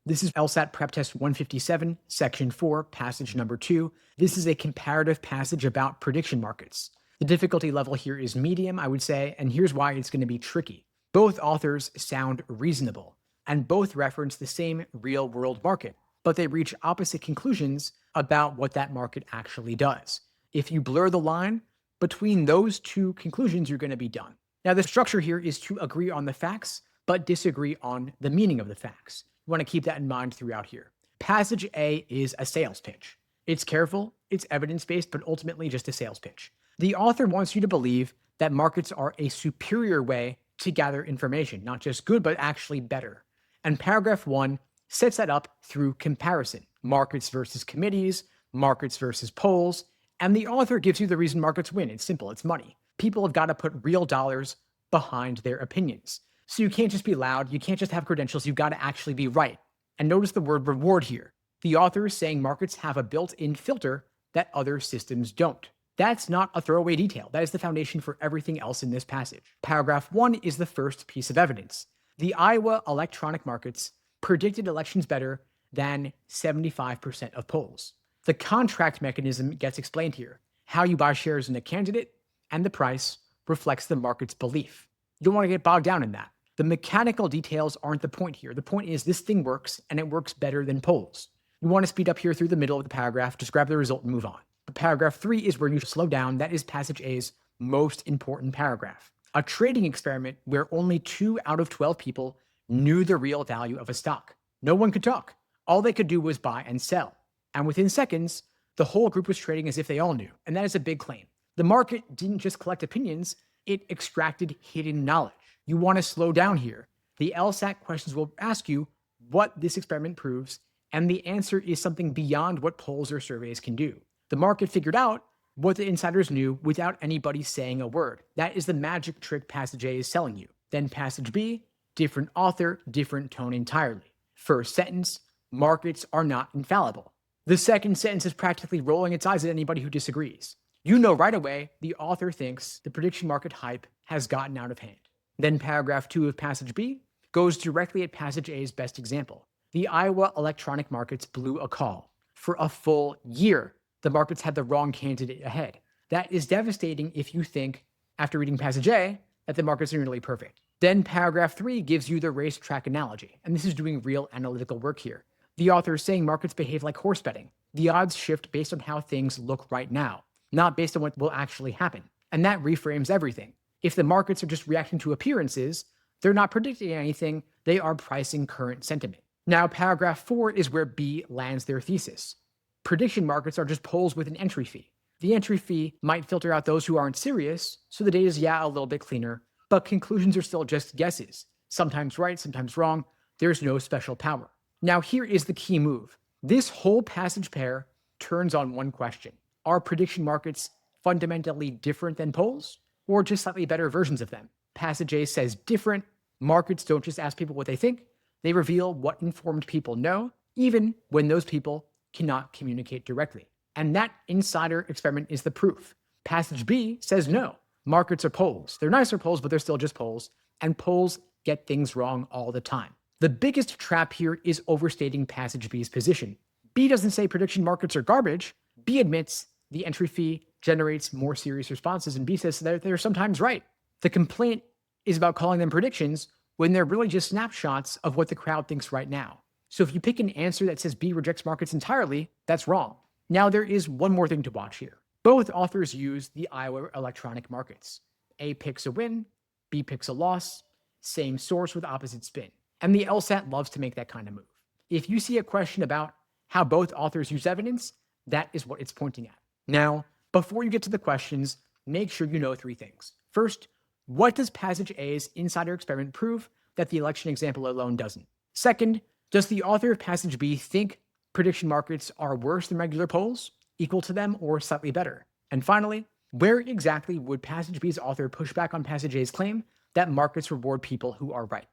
This is LSAT PrepTest 157, Section 4, Passage number 2. This is a comparative passage about prediction markets. The difficulty level here is medium, I would say, and here's why it's going to be tricky. Both authors sound reasonable, and both reference the same real-world market, but they reach opposite conclusions about what that market actually does. If you blur the line between those two conclusions, you're going to be done. Now, the structure here is to agree on the facts, but disagree on the meaning of the facts. You want to keep that in mind throughout here. Passage A is a sales pitch. It's careful, it's evidence-based, but ultimately just a sales pitch. The author wants you to believe that markets are a superior way to gather information, not just good, but actually better. And paragraph 1 sets that up through comparison. Markets versus committees, markets versus polls, and the author gives you the reason markets win. It's simple, it's money. People have got to put real dollars behind their opinions. So you can't just be loud, you can't just have credentials, you've got to actually be right. And notice the word reward here. The author is saying markets have a built-in filter that other systems don't. That's not a throwaway detail. That is the foundation for everything else in this passage. Paragraph 1 is the first piece of evidence. The Iowa electronic markets predicted elections better than 75% of polls. The contract mechanism gets explained here. How you buy shares in a candidate and the price reflects the market's belief. You don't want to get bogged down in that. The mechanical details aren't the point here. The point is this thing works, and it works better than polls. You want to speed up here through the middle of the paragraph, just grab the result and move on. But paragraph 3 is where you slow down. That is passage A's most important paragraph. A trading experiment where only 2 out of 12 people knew the real value of a stock. No one could talk. All they could do was buy and sell. And within seconds, the whole group was trading as if they all knew. And that is a big claim. The market didn't just collect opinions, it extracted hidden knowledge. You want to slow down here. The LSAT questions will ask you what this experiment proves, and the answer is something beyond what polls or surveys can do. The market figured out what the insiders knew without anybody saying a word. That is the magic trick passage A is selling you. Then passage B, different author, different tone entirely. First sentence, markets are not infallible. The second sentence is practically rolling its eyes at anybody who disagrees. You know right away the author thinks the prediction market hype has gotten out of hand. Then paragraph 2 of passage B goes directly at passage A's best example. The Iowa electronic markets blew a call. For a full year, the markets had the wrong candidate ahead. That is devastating if you think, after reading passage A, that the markets are nearly perfect. Then paragraph 3 gives you the racetrack analogy, and this is doing real analytical work here. The author is saying markets behave like horse betting. The odds shift based on how things look right now, not based on what will actually happen. And that reframes everything. If the markets are just reacting to appearances, they're not predicting anything, they are pricing current sentiment. Now, paragraph 4 is where B lands their thesis. Prediction markets are just polls with an entry fee. The entry fee might filter out those who aren't serious, so the data is, a little bit cleaner, but conclusions are still just guesses. Sometimes right, sometimes wrong. There's no special power. Now, here is the key move. This whole passage pair turns on one question. Are prediction markets fundamentally different than polls, or just slightly better versions of them? Passage A says different. Markets don't just ask people what they think. They reveal what informed people know, even when those people cannot communicate directly. And that insider experiment is the proof. Passage B says no. Markets are polls. They're nicer polls, but they're still just polls. And polls get things wrong all the time. The biggest trap here is overstating passage B's position. B doesn't say prediction markets are garbage. B admits the entry fee generates more serious responses, and B says that they're sometimes right. The complaint is about calling them predictions when they're really just snapshots of what the crowd thinks right now. So if you pick an answer that says B rejects markets entirely, that's wrong. Now there is one more thing to watch here. Both authors use the Iowa electronic markets. A picks a win, B picks a loss, same source with opposite spin. And the LSAT loves to make that kind of move. If you see a question about how both authors use evidence, that is what it's pointing at. Now, before you get to the questions, make sure you know 3 things. First, what does passage A's insider experiment prove that the election example alone doesn't? Second, does the author of passage B think prediction markets are worse than regular polls, equal to them, or slightly better? And finally, where exactly would passage B's author push back on passage A's claim that markets reward people who are right?